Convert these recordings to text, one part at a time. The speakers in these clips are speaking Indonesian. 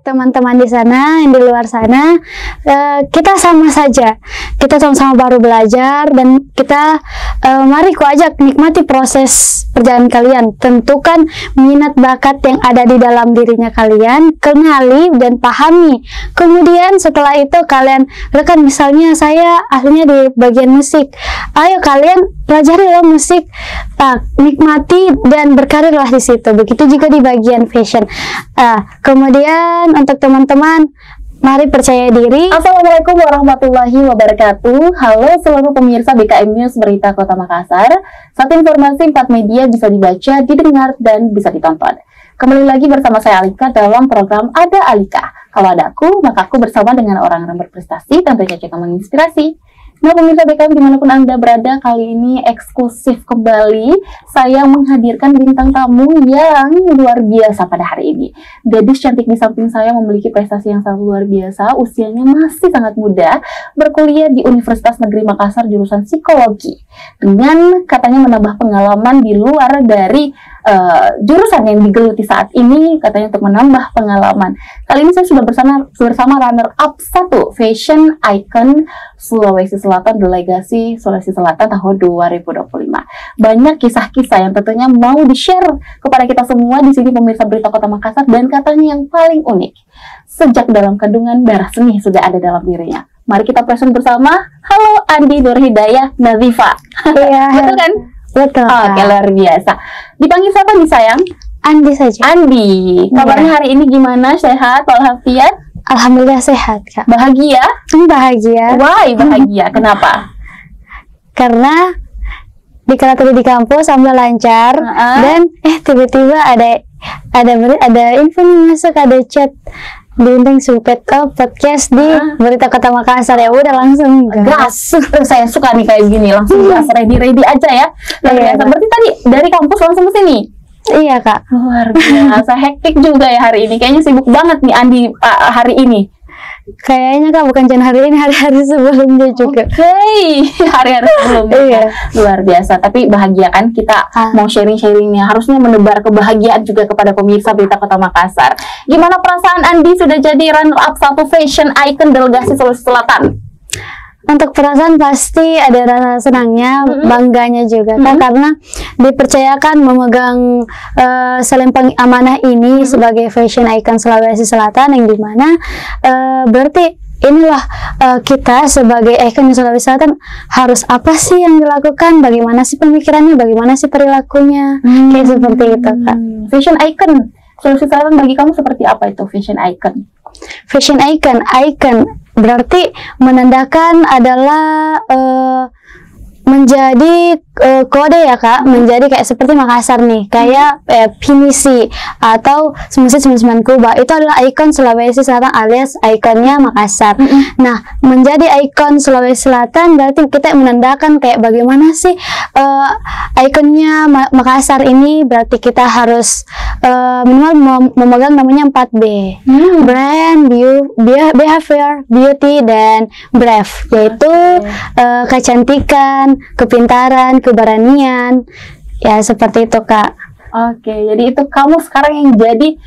teman-teman di sana, yang di luar sana, kita sama saja. Kita sama-sama baru belajar dan kita mari ku ajak nikmati proses perjalanan kalian. Tentukan minat bakat yang ada di dalam dirinya kalian, kenali dan pahami. Kemudian setelah itu kalian rekan, misalnya saya ahlinya di bagian musik. Ayo kalian pelajarilah musik, nikmati dan berkarirlah di situ. Begitu juga di bagian fashion. Kemudian untuk teman-teman, mari percaya diri. Assalamualaikum warahmatullahi wabarakatuh. Halo seluruh pemirsa BKM News Berita Kota Makassar. Satu informasi 4 media bisa dibaca, didengar, dan bisa ditonton. Kembali lagi bersama saya Alika dalam program Ada Alika. Kalau ada aku, maka aku bersama dengan orang-orang berprestasi, tentunya juga menginspirasi. Nah, pemirsa BKM dimanapun Anda berada, kali ini eksklusif kembali saya menghadirkan bintang tamu yang luar biasa pada hari ini. Gadis cantik di samping saya memiliki prestasi yang sangat luar biasa, usianya masih sangat muda, berkuliah di Universitas Negeri Makassar jurusan psikologi, dengan katanya menambah pengalaman di luar dari jurusan yang digeluti saat ini, katanya untuk menambah pengalaman. Kali ini saya sudah bersama runner up 1 Fashion Icon Sulawesi Selatan, Delegasi Sulawesi Selatan tahun 2025. Banyak kisah-kisah yang tentunya mau di-share kepada kita semua di sini pemirsa Berita Kota Makassar, dan katanya yang paling unik, sejak dalam kandungan darah seni sudah ada dalam dirinya. Mari kita present bersama. Halo Andi Nurhidayah Nazifa. Iya. Betul kan? Betul. Oke, luar biasa. Dipanggil siapa nih sayang? Andi saja. Andi. Kabarnya hari ini gimana? Sehat walafiat? Alhamdulillah sehat, Kak. Bahagia? Bahagia. Why bahagia? Kenapa? Karena dikala di kampus sambil lancar, dan tiba-tiba ada info nih masuk, ada chat diundang Supet podcast di Berita Kota Makassar. Ya udah langsung gas. Saya suka nih kayak gini, langsung gas, ready aja ya. Berarti tadi dari kampus langsung ke sini? Iya, Kak. Luar biasa, hektik juga ya hari ini. Kayaknya sibuk banget nih Andi hari ini. Kayaknya, Kak, bukan cuma hari ini, hari-hari sebelumnya juga. Hari-hari sebelumnya. Iya. Luar biasa, tapi bahagia kan kita mau sharing-sharingnya. Harusnya menebar kebahagiaan juga kepada pemirsa Berita Kota Makassar. Gimana perasaan Andi sudah jadi runner up 1 Fashion Icon Delegasi Sulawesi Selatan? Untuk perasaan pasti ada rasa senangnya, bangganya juga, Kak, karena dipercayakan memegang selempang amanah ini sebagai Fashion Icon Sulawesi Selatan, yang dimana berarti inilah kita sebagai ikon Sulawesi Selatan harus apa sih yang dilakukan, bagaimana sih pemikirannya, bagaimana sih perilakunya, kayak seperti itu, Kak. Fashion Icon Sulawesi Selatan bagi kamu seperti apa itu Fashion Icon? Fashion Icon berarti menandakan adalah menjadi kode ya, Kak, menjadi kayak seperti Makassar nih, kayak pinisi atau Masjid 99 Kuba itu adalah ikon Sulawesi Selatan alias ikonnya Makassar. Nah, menjadi ikon Sulawesi Selatan berarti kita menandakan kayak bagaimana sih ikonnya Makassar ini. Berarti kita harus minimal memegang namanya 4B, brand, behavior, beauty, dan brave, yaitu kecantikan, kepintaran, keberanian, ya seperti itu, Kak. Oke, jadi itu kamu sekarang yang jadi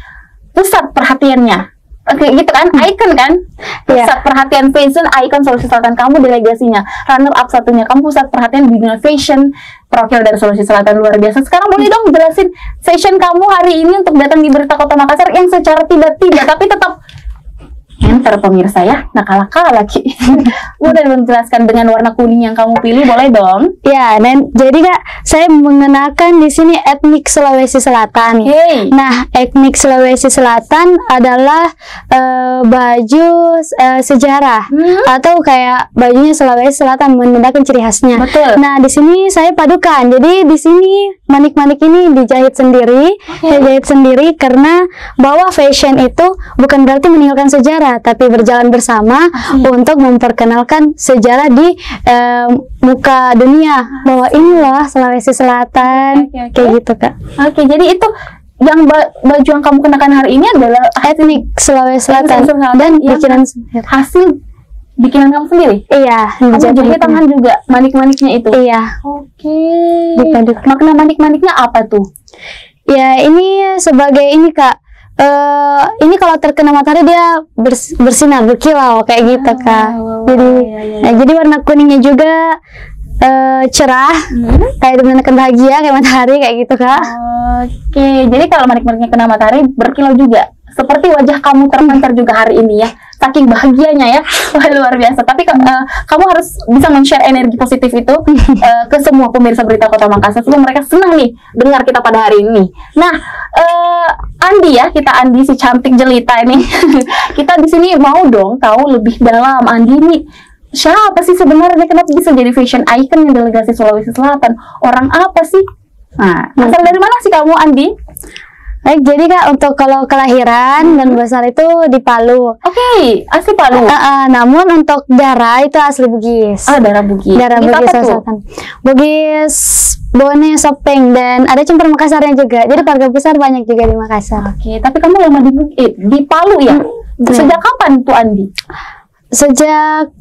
pusat perhatiannya. Oke, gitu kan? Icon kan? Pusat perhatian fashion icon Sulawesi Selatan. Kamu delegasinya, runner up 1-nya. Kamu pusat perhatian di dunia fashion profil dari Sulawesi Selatan, luar biasa. Sekarang boleh dong jelasin fashion kamu hari ini untuk datang di Berita Kota Makassar yang secara tiba-tiba tapi tetap enter pemirsa ya, nakal-nakal lagi. Udah menjelaskan dengan warna kuning yang kamu pilih, boleh dong? Ya, dan jadi, Kak, saya mengenakan di sini etnik Sulawesi Selatan. Nah, etnik Sulawesi Selatan adalah baju sejarah atau kayak bajunya Sulawesi Selatan menandakan ciri khasnya. Betul. Nah, di sini saya padukan. Jadi di sini manik-manik ini dijahit sendiri, karena bahwa fashion itu bukan berarti meninggalkan sejarah, tapi berjalan bersama untuk memperkenalkan sejarah di muka dunia, bahwa inilah Sulawesi Selatan. Kayak gitu, Kak. Oke, jadi itu yang baju yang kamu kenakan hari ini adalah etnik Sulawesi Selatan dan bikinan hasil bikinan kamu sendiri? Iya. Kamu jahit tangan juga manik-maniknya itu? Iya. Oke. Makna manik-maniknya apa tuh? Ya, ini sebagai ini, Kak, ini kalau terkena matahari dia bersinar, berkilau kayak gitu Kak. Jadi jadi warna kuningnya juga cerah, kayak menandakan bahagia kayak matahari kayak gitu Kak. Oke, jadi kalau manik-maniknya kena matahari berkilau juga, seperti wajah kamu terpancar juga hari ini ya, saking bahagianya ya. Wah, luar biasa. Tapi kamu harus bisa men-share energi positif itu ke semua pemirsa Berita Kota Makassar supaya mereka senang nih dengar kita pada hari ini. Nah, Andi ya, kita Andi si cantik jelita ini. Kita di sini mau dong tahu lebih dalam Andi ini siapa sih sebenarnya, kenapa bisa jadi fashion icon yang delegasi Sulawesi Selatan? Orang apa sih? Nah, asal dari mana sih kamu, Andi? Baik, jadi Kak, untuk kalau kelahiran dan besar itu di Palu. Oke, asli Palu. Namun untuk darah itu asli Bugis. Darah Bugis. Darah Bugis Selatan. Bugis, Bone, Sopeng, dan ada campur Makassarnya juga. Jadi keluarga besar banyak juga di Makassar. Oke, tapi kamu lama di Palu ya? Sejak kapan tuh, Andi? Sejak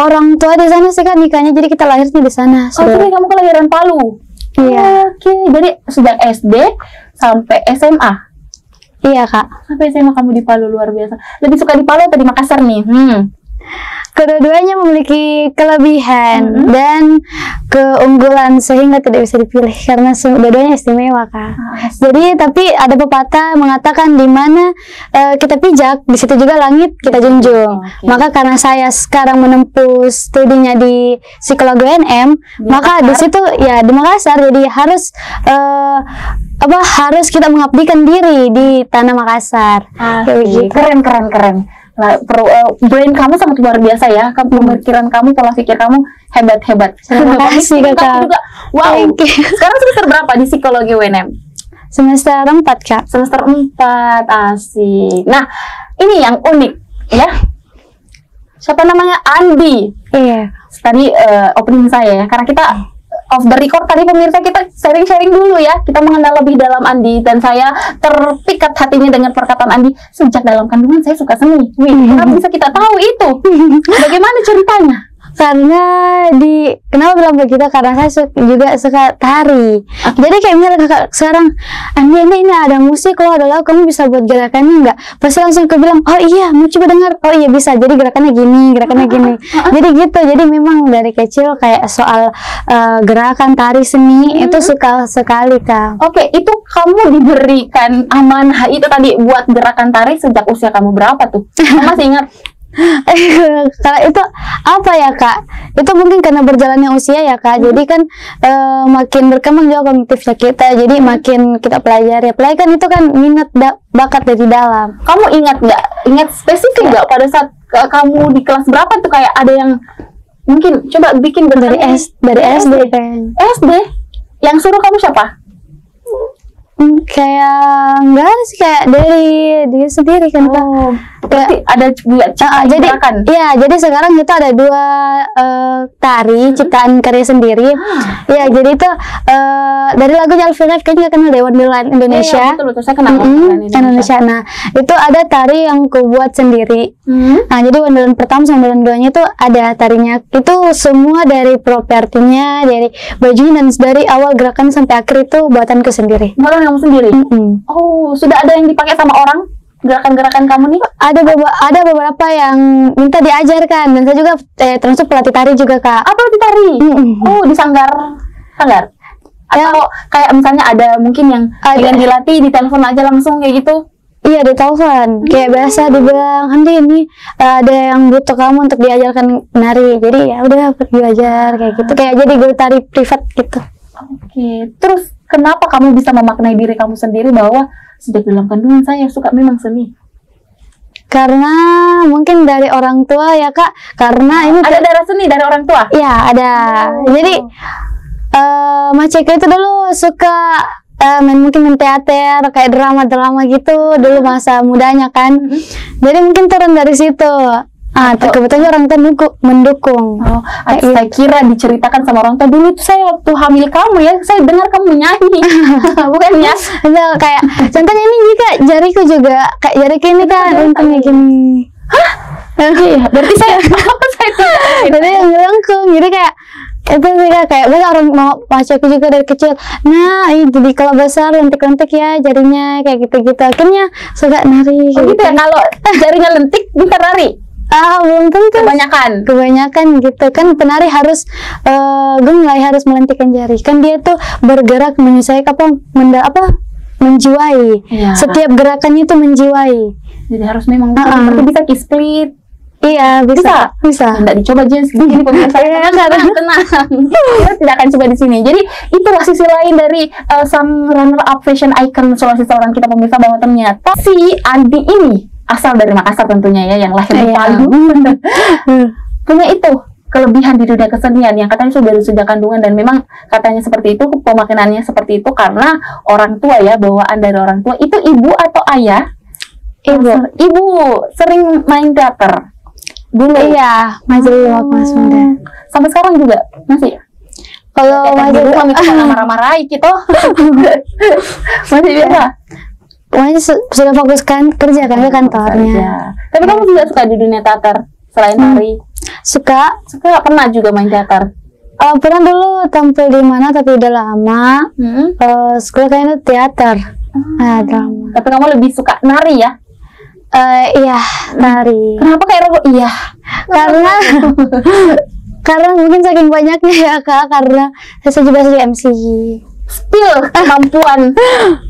orang tua di sana sih Kak nikahnya, jadi kita lahirnya di sana. Jadi kamu kelahiran Palu. Iya. Oke, jadi sejak SD sampai SMA. Iya Kak. Sampai SMA kamu di Palu, luar biasa. Lebih suka di Palu atau di Makassar nih? Kedua-duanya memiliki kelebihan dan keunggulan sehingga tidak bisa dipilih karena dua-duanya istimewa Kak. Jadi tapi ada pepatah mengatakan di mana kita pijak, di situ juga langit kita junjung. Maka karena saya sekarang menempuh studinya di psikologi UNM, maka di situ ya di Makassar, jadi harus harus kita mengabdikan diri di tanah Makassar. Keren. Nah, brain kamu sangat luar biasa ya. Pemikiran kamu, pola pikir kamu hebat. Terima kasih Kakak. Wow. Sekarang semester berapa di psikologi UNM? Semester 4 Kak. Semester 4, asik. Nah, ini yang unik ya. Siapa namanya? Andi. Iya. Tadi opening saya ya, karena kita off the record tadi pemirsa kita sharing-sharing dulu ya. Kita mengenal lebih dalam Andi dan saya terpikat hatinya dengan perkataan Andi. Sejak dalam kandungan saya suka seni. Kenapa bisa kita tahu itu? Bagaimana ceritanya? Karena kenapa bilang begitu? Karena saya juga suka tari. Jadi kayak misalnya Kakak sekarang, Andi ini ada musik loh, adalah kamu bisa buat gerakannya nggak? Pasti langsung bilang, oh iya mau coba dengar, oh iya bisa. Jadi gerakannya gini. Jadi gitu. Jadi memang dari kecil kayak soal gerakan tari seni itu suka sekali Kak. Oke, itu kamu diberikan amanah itu tadi buat gerakan tari sejak usia kamu berapa tuh? Kamu masih ingat? Kalau itu apa ya Kak? Itu mungkin karena berjalannya usia ya Kak. Jadi kan makin berkembang juga kognitifnya kita. Jadi makin kita pelajari. Apalagi kan itu kan minat bakat dari dalam. Kamu ingat nggak? Ingat spesifik nggak pada saat kamu di kelas berapa tuh kayak ada yang mungkin coba bikin dari SD kan. SD? Yang suruh kamu siapa? Kayak enggak ada sih, kayak dari dia sendiri kan Kak. Berarti ada jadi gerakan. Iya, jadi sekarang itu ada 2 tari ciptaan karya sendiri. Iya, jadi itu dari lagunya Alfred kayaknya kenal deh, Wonderland Indonesia. Iya, betul, saya kenal Indonesia. Nah, itu ada tari yang ku buat sendiri. Nah, jadi Wonderland pertama sama Wonderland 2-nya itu ada tarinya. Itu semua dari propertinya, dari bajunya, dan dari awal gerakan sampai akhir itu buatanku sendiri. Buatan kamu sendiri? Oh, sudah ada yang dipakai sama orang? Gerakan-gerakan kamu nih? Ada beberapa yang minta diajarkan, dan saya juga termasuk pelatih tari juga Kak. Pelatih tari? Oh, di sanggar? Atau kayak misalnya ada mungkin yang dilatih di telepon aja langsung kayak gitu? Iya, di telepon. Kayak biasa dibilang, Andi ini ada yang butuh kamu untuk diajarkan nari. Jadi ya udah pergi belajar kayak gitu. Kayak jadi guru tari privat gitu. Oke. Terus kenapa kamu bisa memaknai diri kamu sendiri bahwa sejak dalam kandungan saya suka memang seni? Karena mungkin dari orang tua ya Kak. Karena ini ada darah seni dari orang tua? Iya, ada. Jadi Maceka itu dulu suka mungkin teater, kayak drama gitu dulu masa mudanya kan. Jadi mungkin turun dari situ. Kebetulan orang tua mendukung. Saya kira diceritakan sama orang tua dulu tuh saya waktu hamil kamu ya, saya dengar kamu menyanyi. Bukan ya? Kayak contohnya ini juga jariku juga, kayak jariku ini kan untungnya gini. Hah? Berarti saya tidak. Jadi yang melengkung, jadi kayak Itu sih Kak, kayak banyak orang mau pacarku juga dari kecil. Nah, jadi kalau besar lentik-lentik ya jarinya kayak gitu-gitu. Akhirnya suka nari. Oh gitu ya, kalau jarinya lentik bisa nari? Belum tentu. Kebanyakan gitu kan, penari harus gemulai, harus melentikkan jari. Kan dia tuh bergerak menyesuaikan menjiwai. Ya. Setiap gerakannya itu menjiwai. Jadi harus memang seperti bisa split. Iya, bisa. Nggak dicoba aja di sini pemirsa. Tenang. Kita tidak akan coba di sini. Jadi itulah sisi lain dari sang runner up fashion icon Sulawesi Selatan kita pemirsa, bahwa ternyata si Andi ini asal dari Makassar tentunya ya, yang lahir di Palu. Punya itu kelebihan di dunia kesenian yang katanya sudah dari sejak kandungan, dan memang katanya seperti itu, pemakinannya seperti itu karena orang tua ya, bawaan dari orang tua. Itu ibu atau ayah? Ibu sering main teater dulu. Iya, masih dulu waktu masih muda. Sampai sekarang juga masih ya? Kalau masih dulu kami marah-marahin gitu. Masih biasa. Pokoknya sudah fokus kan kerja kan ke kantornya. Tapi kamu juga suka di dunia teater selain tari? Suka pernah juga main teater? Pernah dulu tampil di mana tapi udah lama. Sekolah kayaknya teater. Drama. Tapi kamu lebih suka nari ya? Iya, nari. Kenapa kayak ragu? Iya. Karena mungkin saking banyaknya ya Kak, karena saya juga di MC. Spill kemampuan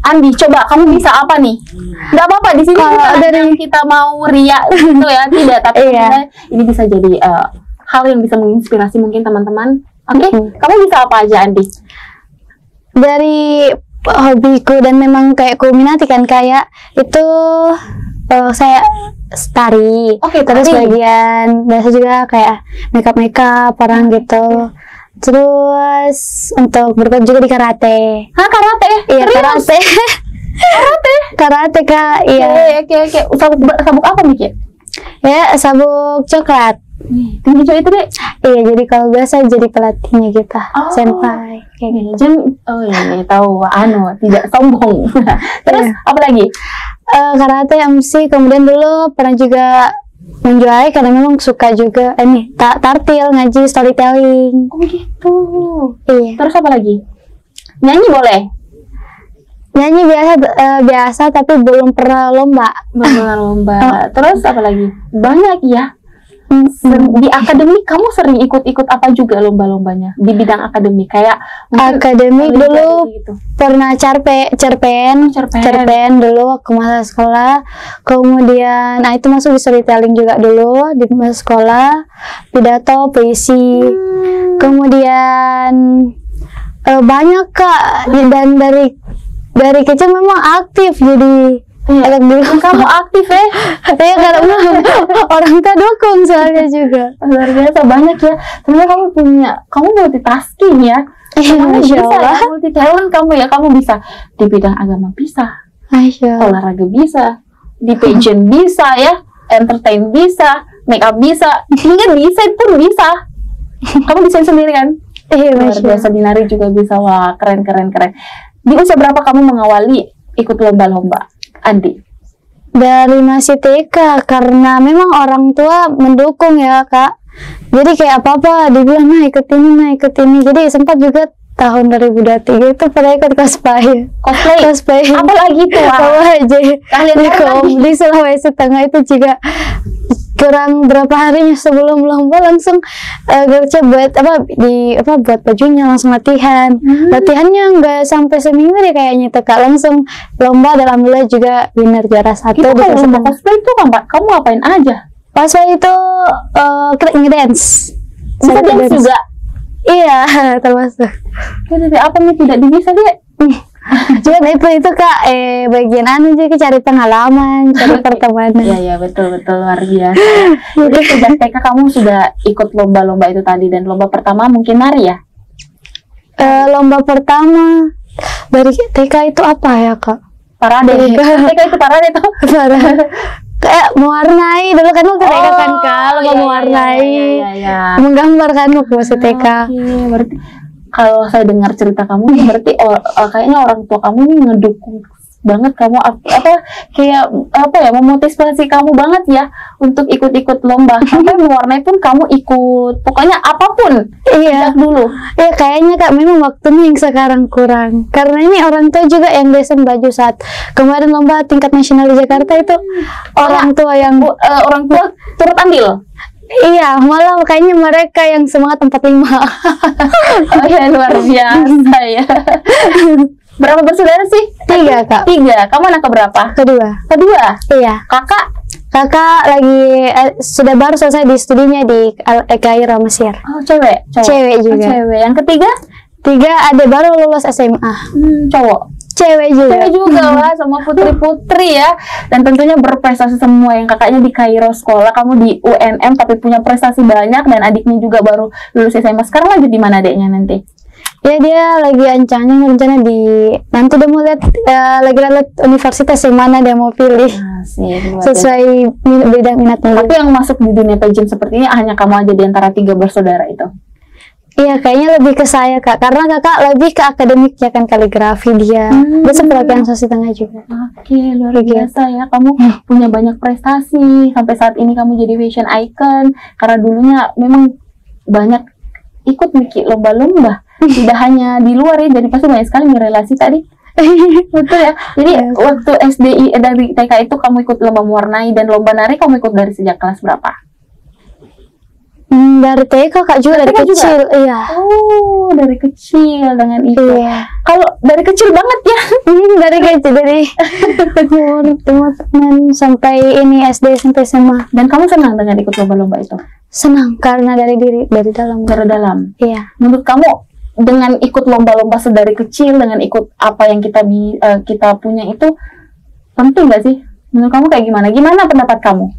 Andi, coba kamu bisa apa nih? Nggak apa-apa di sini kita mau riak gitu ya, tidak, tapi ini bisa jadi hal yang bisa menginspirasi mungkin teman-teman. Oke, kamu bisa apa aja Andi? Dari hobiku dan memang kayak kuminati kan, kayak itu saya tari. Terus bagian biasa juga kayak makeup orang gitu. Terus untuk bergerak juga di karate. Karate? Iya, karate. Karate Kak, iya. Oke. Sabuk apa nih? Ya, sabuk coklat. Tinggi itu deh. Iya, jadi kalau biasa jadi pelatihnya kita, senpai. Kayak gini. Tahu, tidak sombong. Terus apa lagi? Karate, MC, kemudian dulu pernah juga menjual karena memang suka juga tartil, ngaji, storytelling. Oh gitu. Iya. Terus apa lagi? Nyanyi boleh? Nyanyi biasa tapi belum pernah lomba. Terus apa lagi? Banyak ya. Di akademik kamu sering ikut-ikut apa juga lomba-lombanya di bidang akademik? Kayak akademik dulu gitu. Pernah cerpen dulu ke masa sekolah. Kemudian itu masuk di storytelling juga dulu di masa sekolah, pidato, puisi. Kemudian banyak Kak, dan dari kecil memang aktif, jadi kamu aktif ya? Iya, karena orang tua dukung soalnya juga. Luar biasa, banyak ya. Ternyata kamu multitasking ya. Masya Allah. Multi talent kamu ya. Kamu bisa di bidang agama, bisa olahraga, bisa di pageant, bisa ya, entertain bisa, make up bisa, hingga desain pun bisa. Kamu desain sendiri kan? Luar biasa, di nari juga bisa. Wah, keren. Di usia berapa kamu mengawali ikut lomba-lomba, Andi? Dari masih TK, karena memang orang tua mendukung ya Kak. Jadi kayak apa-apa dibilang ikut ini. Jadi sempat juga tahun 2023 itu pernah ikut cosplay. Apa lagi tuh? Di Sulawesi Tengah itu juga kurang berapa harinya sebelum lomba langsung kerja buat bajunya, langsung latihan. Latihannya nggak sampai seminggu deh kayaknya tuh Kak, langsung lomba, dan alhamdulillah juga winner juara 1. Kalau lomba cosplay itu kamu ngapain aja? Cosplay itu ngedance. Bisa dance juga? Iya, termasuk. Apa nih tidak bisa deh? Cuman itu Kak, bagian juga cari pengalaman, cari pertemanan. Iya betul luar biasa. Jadi sejak TK kamu sudah ikut lomba-lomba itu tadi, dan lomba pertama mungkin nari ya? Lomba pertama dari TK itu apa ya Kak? Parade. TK itu parade tuh. Kayak mewarnai dulu kan waktu TK kan Kak, lomba mewarnai, menggambar kan waktu TK. Berarti kalau saya dengar cerita kamu, berarti kayaknya orang tua kamu nih ngedukung banget kamu memotivasi kamu banget ya untuk ikut-ikut lomba. Sampai mewarnai pun kamu ikut, pokoknya apapun. Iya. Sejak dulu. Ya kayaknya Kak memang waktunya yang sekarang kurang. Karena ini orang tua juga yang desain baju saat kemarin lomba tingkat nasional di Jakarta itu orang tua yang orang tua turut andil. iya, malah kayaknya mereka yang semangat 45. Oh ya, luar biasa ya. Berapa bersaudara sih? 3 Kak. 3. Kamu anak keberapa? Kedua. Iya. Kakak lagi sudah baru selesai di studinya di Kairo, Mesir. Oh, cewek? Cewek juga. Oh, cewek. Yang ketiga? 3 adik baru lulus SMA. Cowok? Cewek juga. Cewek juga lah, sama putri-putri ya. Dan tentunya berprestasi semua. Yang kakaknya di Kairo sekolah, kamu di UNM tapi punya prestasi banyak, dan adiknya juga baru lulus SMA. Sekarang lanjut di mana adiknya nanti? Ya dia lagi rencana nanti dia mau lihat universitas yang mana dia mau pilih. Sesuai bidang minatnya. Tapi yang masuk di dunia pageant seperti ini hanya kamu aja di antara 3 bersaudara itu? Iya, kayaknya lebih ke saya Kak, karena kakak lebih ke akademik ya kan, kaligrafi dia. Dia sebagian sosial tengah juga. Oke, luar biasa ya. Kamu punya banyak prestasi sampai saat ini, kamu jadi fashion icon karena dulunya memang banyak ikut bikin lomba-lomba. Tidak hanya di luar ya, jadi pasti banyak sekali relasi tadi. Betul ya. Jadi waktu SDI dari TK itu kamu ikut lomba mewarnai dan lomba nari, kamu ikut dari sejak kelas berapa? Dari TK Kak juga, dari kecil. Iya. Oh, dari kecil dengan itu. Iya. Kalau dari kecil banget ya. Dari kecil, dari teman sampai ini SD sampai SMA. Dan kamu senang dengan ikut lomba-lomba itu? Senang karena dari dalam. Dari dalam. Iya. Menurut kamu dengan ikut lomba-lomba sedari kecil, dengan ikut apa yang kita punya itu penting nggak sih? Menurut kamu kayak gimana? Gimana pendapat kamu?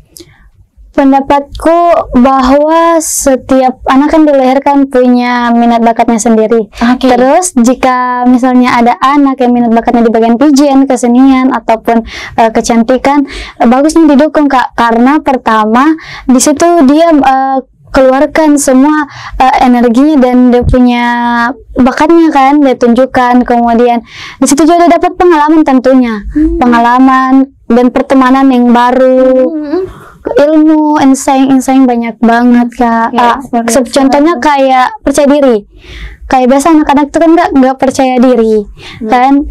Pendapatku bahwa setiap anak kan dilahirkan punya minat bakatnya sendiri. Terus jika misalnya ada anak yang minat bakatnya di bagian pijian, kesenian ataupun kecantikan, bagusnya didukung Kak. Karena pertama di situ dia keluarkan semua energinya dan dia punya bakatnya kan, dia tunjukkan. Kemudian di situ juga dia dapat pengalaman tentunya, pengalaman dan pertemanan yang baru. Ilmu, insight banyak banget Kak. Contohnya kayak percaya diri. Kayak biasa anak-anak itu kan nggak percaya diri kan,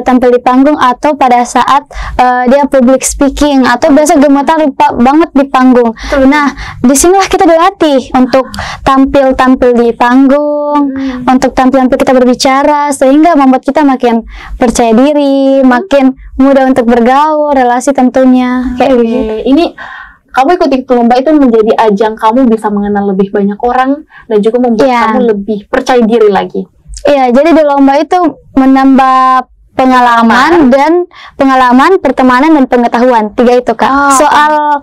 tampil di panggung atau pada saat dia public speaking atau biasa gemetar banget di panggung. Nah, disinilah kita dilatih untuk tampil di panggung, untuk tampil kita berbicara, sehingga membuat kita makin percaya diri, makin mudah untuk bergaul, relasi tentunya kayak gitu. Ini kamu ikut lomba itu menjadi ajang kamu bisa mengenal lebih banyak orang dan juga membuat kamu lebih percaya diri lagi. Iya, jadi di lomba itu menambah pengalaman, pertemanan dan pengetahuan. 3 itu Kak. Soal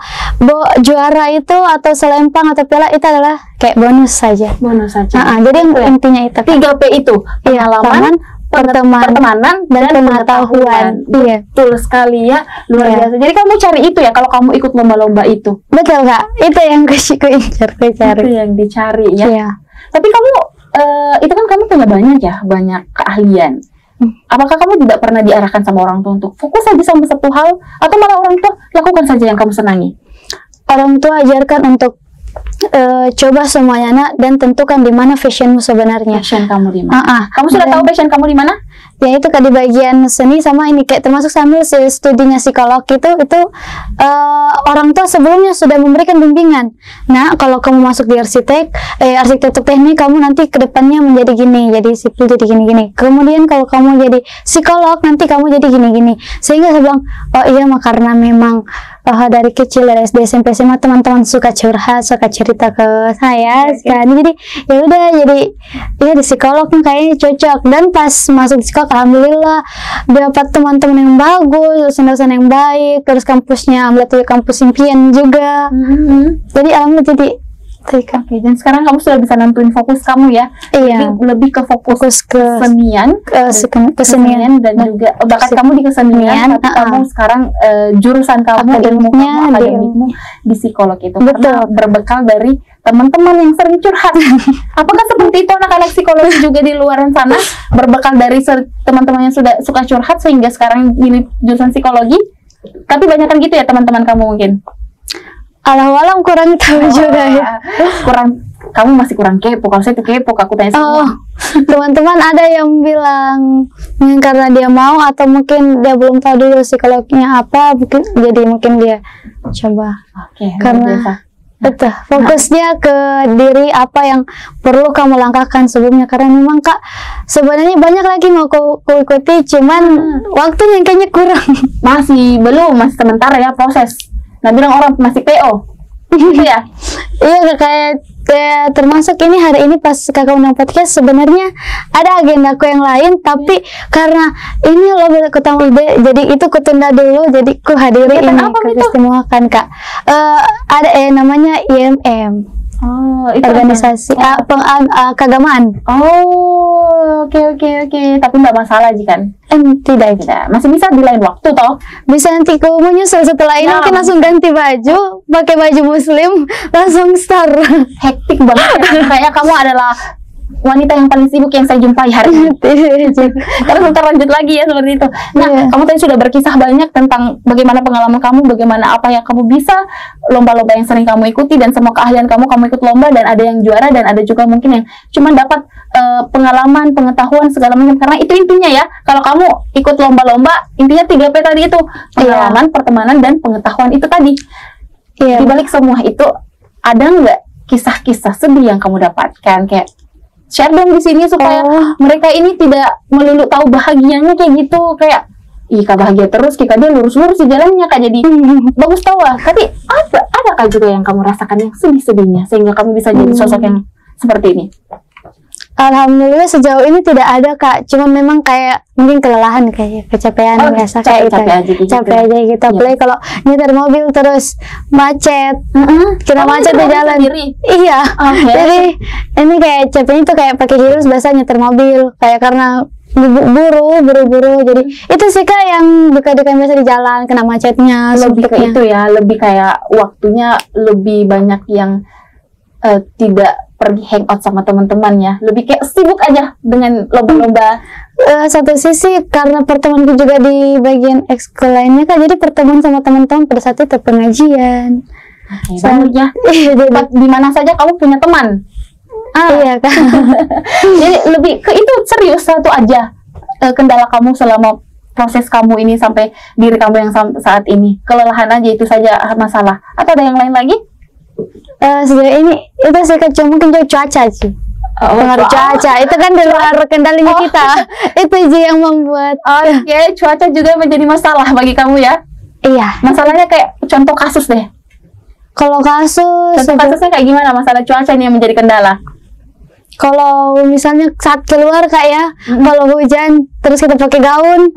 juara itu atau selempang atau piala itu adalah kayak bonus saja. Jadi intinya itu 3P itu, pengalaman, pertemanan dan pengetahuan. Iya, betul sekali ya, luar biasa. Jadi kamu cari itu ya kalau kamu ikut lomba-lomba itu? Betul Kak, itu yang ku cari. Itu yang dicari ya. Iya. Tapi kamu itu kan kamu punya banyak keahlian. Apakah kamu tidak pernah diarahkan sama orang tua untuk fokus saja sama satu hal, atau malah orang tua lakukan saja yang kamu senangi? Orang tua ajarkan untuk coba semuanya nak, dan tentukan di mana fashionmu sebenarnya. Fashion kamu di mana? Kamu sudah tahu fashion kamu di mana? Ya itu Kak, di bagian seni sama ini kayak termasuk sambil studinya psikolog itu orang tua sebelumnya sudah memberikan bimbingan. Nah, kalau kamu masuk di arsitektur teknik, kamu nanti kedepannya menjadi gini, jadi sipil jadi gini-gini. Kemudian kalau kamu jadi psikolog, nanti kamu jadi gini-gini. Sehingga saya bilang, oh iya mah karena memang dari kecil, dari SD SMP SMA teman-teman suka curhat, suka cerita ke saya kan. Jadi ya udah, jadi ya di psikolog kayaknya cocok. Dan pas masuk di psikolog, alhamdulillah dapat teman-teman yang bagus, dosen-dosen yang baik, terus kampusnya melihat kampus impian juga. Jadi alhamdulillah, jadi TK. Oke, dan sekarang kamu sudah bisa nentuin fokus kamu ya. Iya. Lebih ke fokus ke kesenian, kesenian dan juga bakat kamu di kesenian, tapi kamu sekarang jurusan kamu, akademikmu di psikolog itu. Betul. Karena berbekal dari teman-teman yang sering curhat. Apakah seperti itu anak-anak psikologi juga di luar sana, berbekal dari teman-teman yang sudah suka curhat sehingga sekarang milih jurusan psikologi? Tapi banyak kan gitu ya teman-teman kamu mungkin? Alam kurang tahu juga ya. Kamu masih kurang kepo. Kalau saya tuh kepo, aku tanya semua. Teman-teman ada yang bilang karena dia mau atau mungkin dia belum tahu dulu psikolognya apa, mungkin dia coba. Oke, karena betul fokusnya ke diri apa yang perlu kamu langkahkan sebelumnya, karena memang Kak sebenarnya banyak lagi mau ku ikuti, cuman waktunya kayaknya kurang. Masih sementara ya proses. Nah, bilang orang masih PO gitu ya. Iya, kayak termasuk ini hari ini pas kakak undang podcast, sebenarnya ada agendaku yang lain, tapi karena ini lo boleh ketemu ide, jadi itu kutunda dulu, jadi ku hadiri ini keistimewakan Kak. Ada namanya IMM. Oh, itu organisasi keagamaan. Oh, oke. Tapi nggak masalah jika tidak. Masih bisa di lain waktu toh. Bisa nanti ku menyusul setelah ini, mungkin langsung ganti baju, pakai baju muslim, langsung start. Hektik banget ya. Kayak kamu adalah wanita yang paling sibuk yang saya jumpai hari ini. Terus ntar lanjut lagi ya seperti itu. Nah, kamu tadi sudah berkisah banyak tentang bagaimana pengalaman kamu, bagaimana apa yang kamu bisa, lomba-lomba yang sering kamu ikuti, dan semua keahlian kamu ikut lomba, dan ada yang juara, dan ada juga mungkin yang cuma dapat pengalaman, pengetahuan segala macam. Karena itu intinya ya, kalau kamu ikut lomba-lomba, intinya 3P tadi itu, pengalaman, pertemanan, dan pengetahuan itu tadi. Di balik semua itu, ada nggak kisah-kisah sedih yang kamu dapatkan? Kayak share dong di sini supaya mereka ini tidak melulu tahu bahagianya kayak gitu, kayak Kak bahagia terus, Kak dia lurus-lurus di jalannya Kak, jadi bagus tahu lah. Tapi adakah juga yang kamu rasakan yang sedih-sedihnya sehingga kamu bisa jadi sosok yang seperti ini? Alhamdulillah sejauh ini tidak ada Kak, cuma memang kayak mungkin kelelahan, kayak kecapean biasa kayak capek aja gitu. Apalagi kalau nyetir mobil terus macet, kita macet di jalan. Iya. Jadi ini kayak capeknya tuh kayak pakai heels biasa nyetir mobil, kayak karena buru-buru. Jadi itu sih Kak yang duka-duka biasa di jalan, kena macetnya. Lebih ke itu ya, lebih kayak waktunya lebih banyak yang tidak pergi hangout sama teman-teman ya, lebih kayak sibuk aja dengan lomba-lomba. Satu sisi karena pertemananku juga di bagian ekskul lainnya Kak, jadi pertemuan sama teman-teman pada saat itu pengajian. Banyak ya. Di mana saja kamu punya teman. Iya Kak. Jadi lebih ke itu, serius satu aja kendala kamu selama proses kamu ini sampai diri kamu yang saat ini. Kelelahan aja itu saja masalah. Atau ada yang lain lagi? Sejauh ini itu sih Kak, mungkin cuaca sih. Pengaruh cuaca itu kan di luar kendalinya kita. Itu sih yang membuat cuaca juga menjadi masalah bagi kamu ya. Iya. Masalahnya kayak contoh kasus deh. Kalau kasusnya kayak gimana masalah cuaca ini yang menjadi kendala? Kalau misalnya saat keluar Kak ya, kalau hujan terus kita pakai gaun,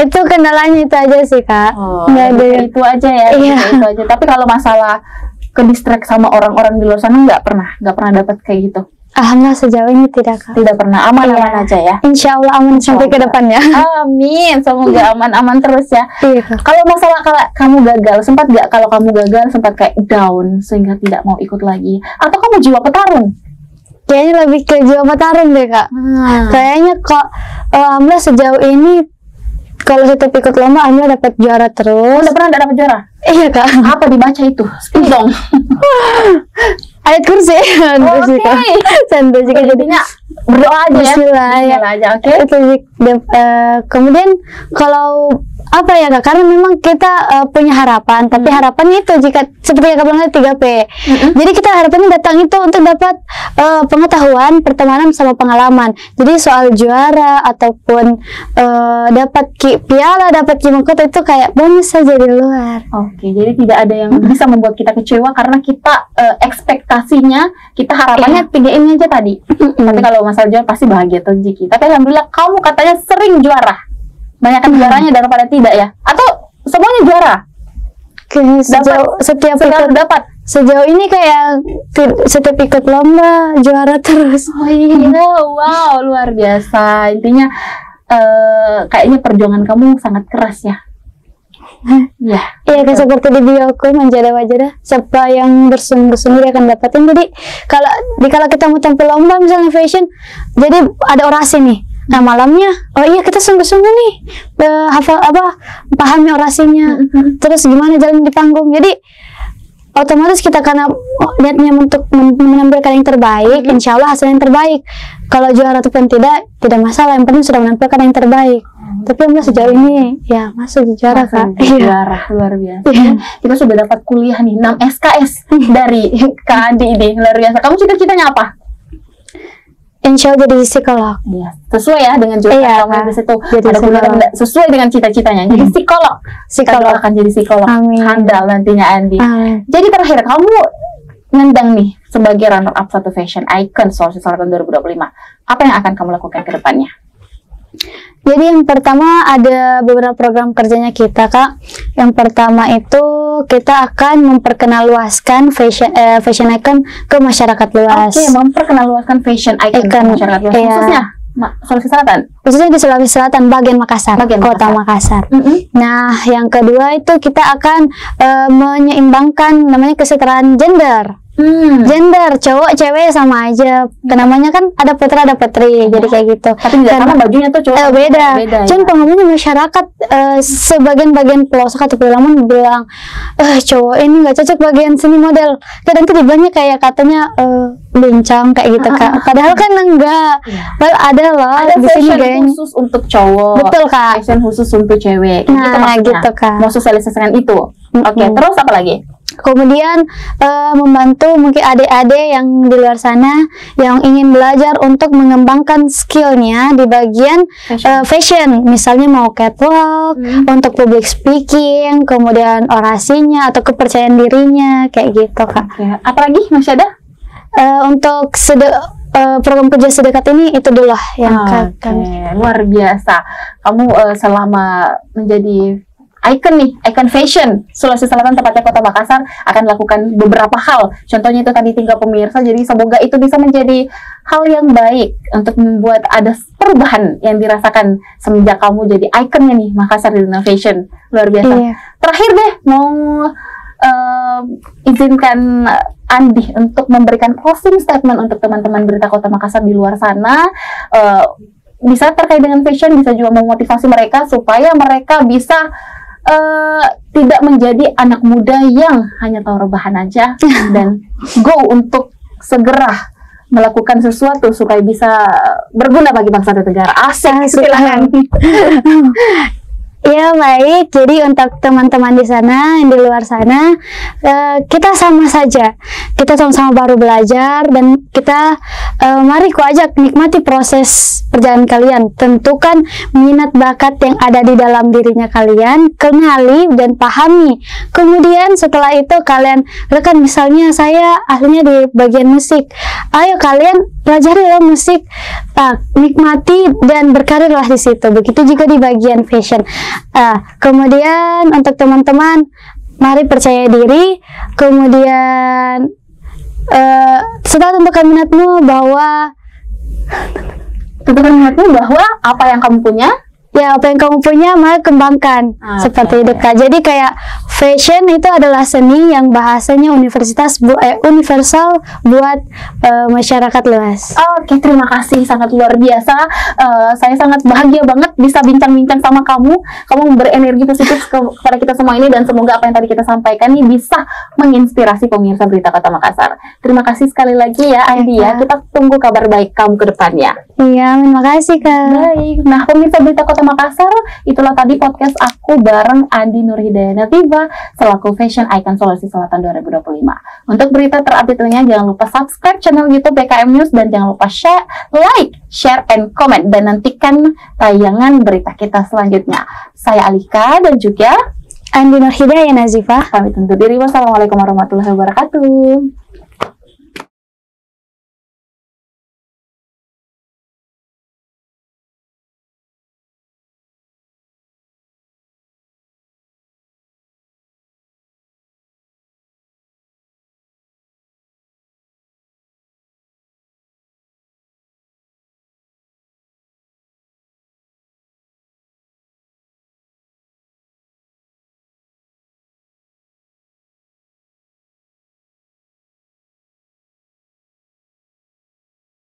itu kendalanya itu aja sih Kak. Nggak ada itu aja ya. Iya. Itu aja. Tapi kalau masalah ke distract sama orang-orang di luar sana nggak pernah dapat kayak gitu. Alhamdulillah sejauh ini tidak Kak. Tidak pernah, aman-aman aja ya. Insya Allah aman sampai ke depannya. Amin, semoga aman-aman terus ya. Iya Kak. Kalau masalah kamu gagal, sempat nggak kalau kamu gagal sempat kayak down sehingga tidak mau ikut lagi? Atau kamu jiwa petarung? Kayaknya lebih ke jiwa petarung deh Kak. Kayaknya kok alhamdulillah sejauh ini kalau setiap ikut lomba alhamdulillah dapat juara terus. Udah pernah dapat juara? Iya Kak. Apa dibaca itu? Spill dong. Ayat kursi. Santai juga jadinya berdoa aja ya. Bismillah aja. Oke. Kemudian kalau apa ya Kak, karena memang kita punya harapan, tapi harapannya itu jika seperti yang Kak bilang 3P. Jadi kita harapannya datang itu untuk dapat pengetahuan, pertemanan sama pengalaman. Jadi soal juara ataupun dapat piala, dapat mahkota itu kayak bonus saja di luar. Oke, jadi tidak ada yang bisa membuat kita kecewa karena kita ekspektasinya, kita harapannya 3 ini aja tadi. Tapi kalau masalah juara pasti bahagia tuh Jiki. Tapi alhamdulillah kamu katanya sering juara. Banyakkan juaranya daripada tidak ya? Atau semuanya juara? Setiap ikut dapat Sejauh ini kayak setiap ikut lomba juara terus. Oh iya, wow, luar biasa. Intinya kayaknya perjuangan kamu sangat keras ya. Iya, kan seperti di bioku menjadi wajadah. Siapa yang bersungguh-sungguh dia akan dapatin. Jadi kalau kita mau tampil lomba misalnya fashion, jadi ada orasi nih. Nah malamnya, oh iya kita sungguh-sungguh nih hafal pahami orasinya. Terus gimana jalan di panggung. Jadi otomatis kita karena niatnya untuk menampilkan yang terbaik, insya Allah hasilnya yang terbaik. Kalau juara ataupun tidak masalah. Yang penting sudah menampilkan yang terbaik. Tapi sejauh ini ya masuk di juara Kak. Juara luar biasa. Kita sudah dapat kuliah nih 6 SKS dari Kak Andi ini, luar biasa. Kamu cita-citanya apa? Insya Allah jadi psikolog. Iya, sesuai ya dengan jurusan kamu di situ. Ada kuliah sesuai dengan cita-citanya. Jadi psikolog akan jadi psikolog. Amin. Handal nantinya Andi. Amin. Jadi terakhir kamu ngendang nih sebagai runner up satu fashion icon Sulawesi Selatan 2025. Apa yang akan kamu lakukan ke depannya? Jadi yang pertama ada beberapa program kerjanya kita Kak. Yang pertama itu kita akan memperkenalluaskan fashion icon ke masyarakat luas. Oke, memperkenalluaskan fashion icon ke masyarakat luas. Khususnya Sulawesi Selatan. Khususnya di Sulawesi Selatan bagian Makassar, Kota Makassar. Nah, yang kedua itu kita akan menyeimbangkan namanya kesetaraan gender. Gender cowok cewek sama aja, namanya kan ada putra ada putri, jadi kayak gitu. Tapi tidak sama bajunya tuh cowok beda. Cuman pengalamannya masyarakat sebagian pelosok atau pedalaman bilang cowok ini nggak cocok bagian seni model. Kadang tuh dibilangnya kayak katanya lincang kayak gitu Kak. Padahal kan enggak. Padahal ada loh ada di sini fashion khusus untuk cowok. Betul Kak. Fashion khusus untuk cewek. Nah gitu Kak. Mau sosialisasikan itu. Oke, terus apa lagi? Kemudian membantu mungkin adik-adik yang di luar sana yang ingin belajar untuk mengembangkan skillnya di bagian fashion. Misalnya mau catwalk, untuk public speaking, kemudian orasinya atau kepercayaan dirinya kayak gitu Kak. Apalagi masih ada? Untuk program kerja sedekat ini itu dulu lah yang kami. Luar biasa. Kamu selama menjadi icon fashion Sulawesi Selatan tepatnya Kota Makassar akan lakukan beberapa hal. Contohnya itu tadi tinggal pemirsa. Jadi semoga itu bisa menjadi hal yang baik untuk membuat ada perubahan yang dirasakan semenjak kamu jadi ikonnya nih Makassar di dunia fashion. Luar biasa. Terakhir deh mau izinkan Andi untuk memberikan closing statement untuk teman-teman berita Kota Makassar di luar sana. Bisa terkait dengan fashion, bisa juga memotivasi mereka supaya mereka bisa tidak menjadi anak muda yang hanya tahu rebahan aja dan go untuk segera melakukan sesuatu supaya bisa berguna bagi bangsa dan negara. Asik, silakan. Ya baik, jadi untuk teman-teman di sana, yang di luar sana, kita sama saja, kita sama-sama baru belajar dan kita mari ku ajak nikmati proses perjalanan kalian. Tentukan minat bakat yang ada di dalam dirinya kalian, kenali dan pahami. Kemudian setelah itu kalian, rekan misalnya saya ahlinya di bagian musik, ayo kalian pelajari loh musik, nikmati dan berkarirlah di situ. Begitu juga di bagian fashion. Kemudian untuk teman-teman, mari percaya diri. Kemudian setelah tentukan minatmu bahwa apa yang kamu punya, apa yang kamu punya mari kembangkan. Seperti itu Kak. Jadi kayak fashion itu adalah seni yang bahasanya universal buat masyarakat luas. Oke, terima kasih, sangat luar biasa. Saya sangat bahagia banget bisa bincang-bincang sama kamu. Kamu memberi energi positif kepada kita semua ini dan semoga apa yang tadi kita sampaikan ini bisa menginspirasi pemirsa Berita Kota Makassar. Terima kasih sekali lagi ya Andi ya. Kita tunggu kabar baik kamu ke depannya. Iya, terima kasih Kak. Baik. Nah, pemirsa Berita Kota Makassar, itulah tadi podcast aku bareng Andi Nurhidayana Tiba selaku Fashion Icon Sulawesi Selatan 2025. Untuk berita terupdate lainnya jangan lupa subscribe channel YouTube BKM News dan jangan lupa share, and comment dan nantikan tayangan berita kita selanjutnya. Saya Alika dan juga Andi Nurhidayana Nazifah. Pamit undur diri. Wassalamualaikum warahmatullahi wabarakatuh.